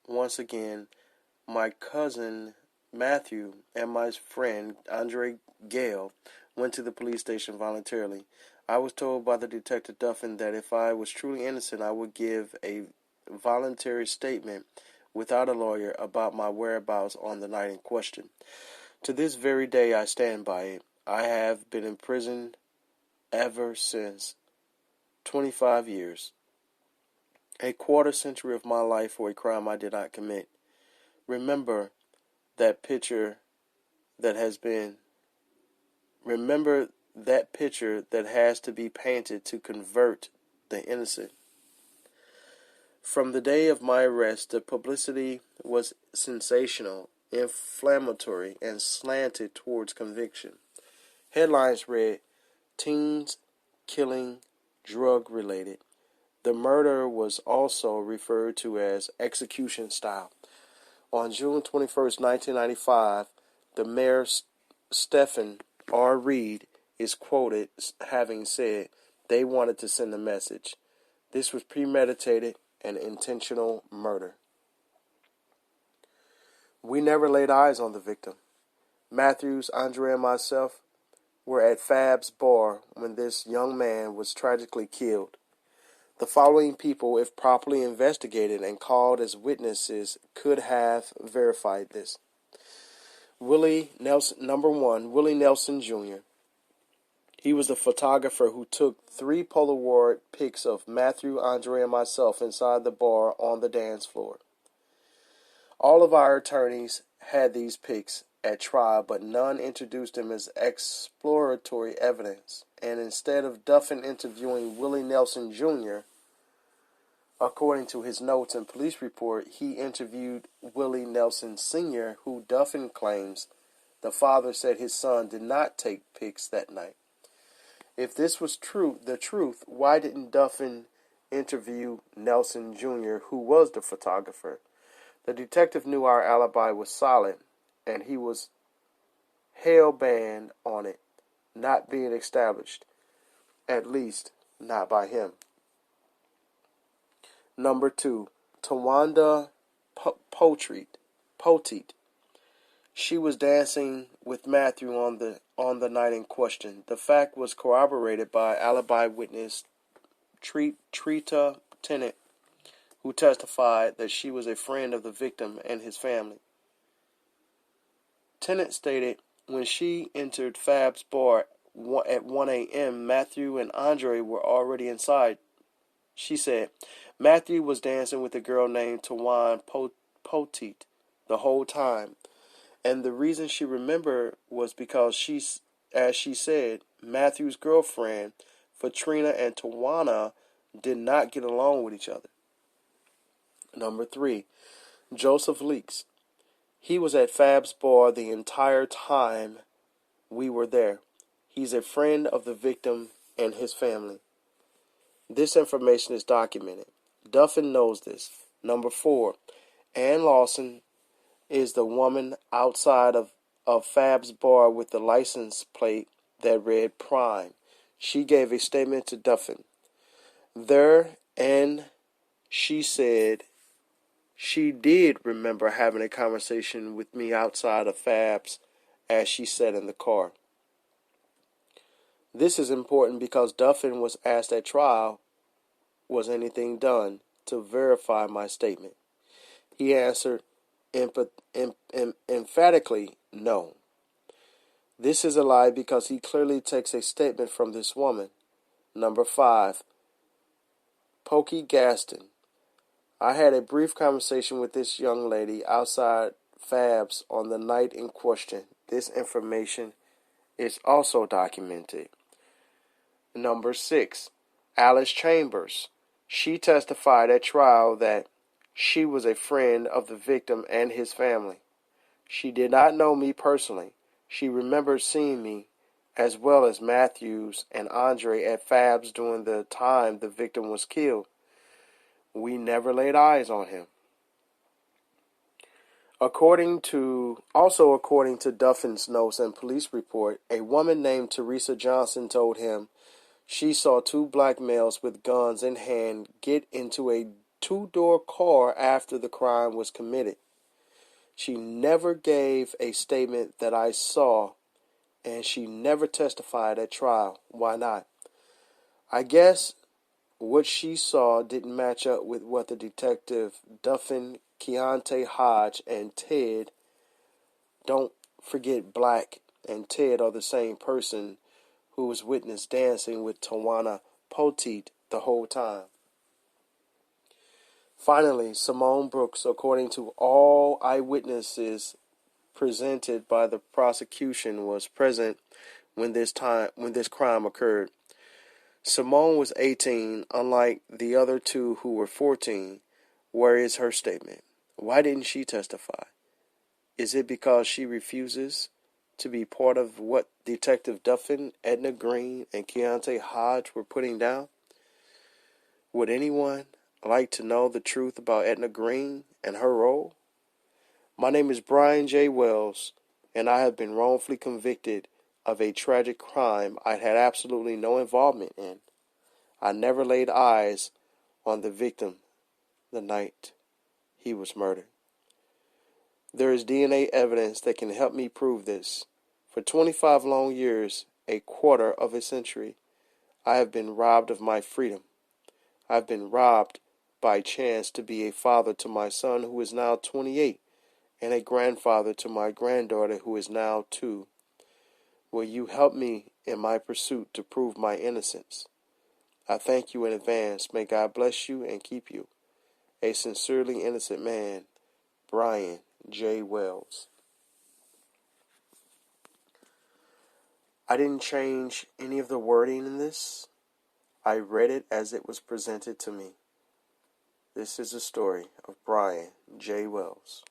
once again, my cousin Matthew and my friend Andre Gale went to the police station voluntarily. I was told by the detective Duffin that if I was truly innocent, I would give a voluntary statement without a lawyer about my whereabouts on the night in question. To this very day, I stand by it. I have been in prison ever since, 25 years, a quarter century of my life for a crime I did not commit. Remember that picture that has been, remember that picture that has to be painted to convert the innocent. From the day of my arrest, the publicity was sensational, inflammatory, and slanted towards conviction. Headlines read, "Teens killing drug-related." The murder was also referred to as execution style. On June 21st, 1995, the mayor, Stephen R. Reed, is quoted having said they wanted to send a message. This was premeditated and intentional murder. We never laid eyes on the victim. Matthews, Andre, and myself were at Fab's bar when this young man was tragically killed. The following people, if properly investigated and called as witnesses, could have verified this. Willie Nelson, number one, Willie Nelson Jr. He was the photographer who took 3 Polaroid pics of Matthew, Andre, and myself inside the bar on the dance floor. All of our attorneys had these pics at trial, but none introduced them as exploratory evidence. And instead of Duffin interviewing Willie Nelson Jr., according to his notes and police report, he interviewed Willie Nelson Sr., who Duffin claims the father said his son did not take pics that night. If this was the truth, why didn't Duffin interview Nelson Jr., who was the photographer? The detective knew our alibi was solid, and he was hell-bent on it not being established, at least not by him. Number 2, Tawanda Poteet. She was dancing with Matthew on the night in question. The fact was corroborated by alibi witness Trita Tennant, who testified that she was a friend of the victim and his family. Tennant stated when she entered Fab's bar at 1 a.m., Matthew and Andre were already inside. She said, Matthew was dancing with a girl named Tawan Poteet the whole time. And the reason she remembered was because as she said, Matthew's girlfriend, Katrina, and Tawana did not get along with each other. Number 3, Joseph Leaks. He was at Fab's bar the entire time we were there. He's a friend of the victim and his family. This information is documented. Duffin knows this. Number 4, Ann Lawson is the woman outside of Fab's bar with the license plate that read Prime. She gave a statement to Duffin and she said she did remember having a conversation with me outside of Fab's as she sat in the car. This is important because Duffin was asked at trial, was anything done to verify my statement? He answered emphatically no. This is a lie because he clearly takes a statement from this woman. Number 5, Pokey Gaston. I had a brief conversation with this young lady outside Fab's on the night in question. This information is also documented. Number 6, Alice Chambers. She testified at trial that she was a friend of the victim and his family. She did not know me personally. She remembered seeing me, as well as Matthews and Andre at Fab's during the time the victim was killed. We never laid eyes on him. According to Duffin's notes and police report, a woman named Teresa Johnson told him she saw 2 black males with guns in hand get into a two-door car after the crime was committed. She never gave a statement that I saw, and she never testified at trial. Why not? I guess what she saw didn't match up with what the detective Duffin, Keontae Hodge, and Ted, don't forget Black and Ted are the same person, who was witnessed dancing with Tawana Poteet the whole time. Finally, Simone Brooks, according to all eyewitnesses presented by the prosecution, was present when this crime occurred. Simone was 18, unlike the other two who were 14. Where is her statement? Why didn't she testify? Is it because she refuses to be part of what Detective Duffin, Edna Green, and Keontae Hodge were putting down? Would anyone like to know the truth about Edna Green and her role? My name is Bryan J Wells, and I have been wrongfully convicted of a tragic crime I had absolutely no involvement in. I never laid eyes on the victim the night he was murdered. There is DNA evidence that can help me prove this. For 25 long years, a quarter of a century, I have been robbed of my freedom. I have been robbed by chance to be a father to my son, who is now 28, and a grandfather to my granddaughter, who is now 2. Will you help me in my pursuit to prove my innocence? I thank you in advance. May God bless you and keep you. A sincerely innocent man, Bryan J Wells. I didn't change any of the wording in this. I read it as it was presented to me. This is the story of Bryan J Wells.